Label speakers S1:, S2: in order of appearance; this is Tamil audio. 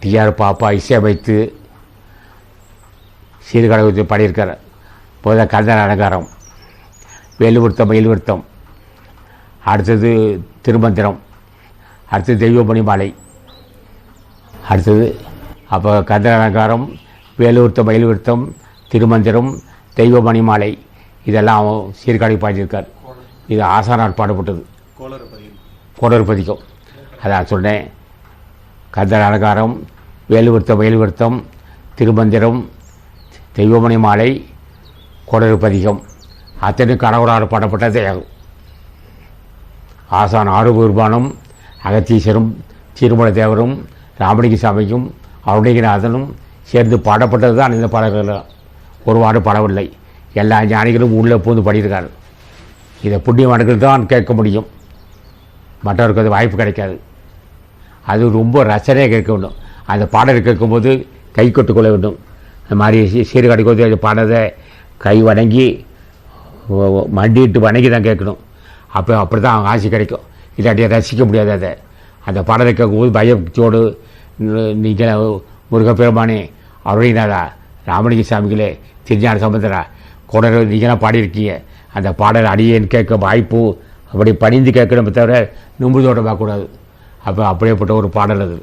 S1: டிஆர் பாப்பா இசையமைத்து சீர்காழி பாடியிருக்கார். போத கந்தன் அலங்காரம், வேலுவிருத்தம் மயில்விருத்தம், அடுத்தது திருமந்திரம், அடுத்தது தெய்வமணி மாலை, அடுத்தது அப்போ கந்தன் அலங்காரம், வேலுவிருத்தம் மயில்விருத்தம், திருமந்திரம், தெய்வமணி மாலை இதெல்லாம் சீர்காழி பாடியிருக்கார். இது ஆசானால் பாடப்பட்டது. கோளறு பதிகம். அதான் சொன்னேன். கந்தன் அலங்காரம், வேலுவிருத்தம் மயில்விருத்தம், திருமந்திரம், தெய்வமணி மாலை, கோளறு பதிகம் அத்தனை கணவரால் பாடப்பட்டதே. ஆசான் ஆறுபெருமானும் அகத்தீஸ்வரும் திருமல தேவரும் ராமலிங்க சாமியும் அருணகிரிநாதனும் சேர்ந்து பாடப்பட்டது தான் இந்த பாடல்கள். ஒருவாறு பாடவில்லை. எல்லா ஞானிகளும் உள்ளே பூந்து பாடியிருக்காரு. இதை புண்ணியவான்கள் தான் கேட்க முடியும், மற்றவருக்கு அது வாய்ப்பு கிடைக்காது. அது ரொம்ப ரசனையாக கேட்க வேண்டும். அந்த பாடலை கேட்கும்போது கை கொட்டுக்கொள்ள வேண்டும். இந்த மாதிரி சீர்காழிக்கு வந்து அது பாடதை கை வணங்கி மண்டிட்டு வணங்கி தான் கேட்கணும். அப்படி தான் அவங்க ஆசை கிடைக்கும். இல்லாட்டியை ரசிக்க முடியாது. அதை அந்த பாடலை கேட்கும்போது பயத்தோடு நீங்கள் முருகப்பெருமானே, அருணகிரிநாதா, ராமலிங்க சாமிகளே, திருஞான சம்பந்தரா, கொடரை நீங்களாம் பாடியிருக்கீங்க, அந்த பாடல் அடியேன்னு கேட்க வாய்ப்பு அப்படி பணிந்து கேட்கணுமே தவிர நிம்மதியோட பார்க்கக்கூடாது. அப்போ அப்படியேப்பட்ட ஒரு பாடல் அது.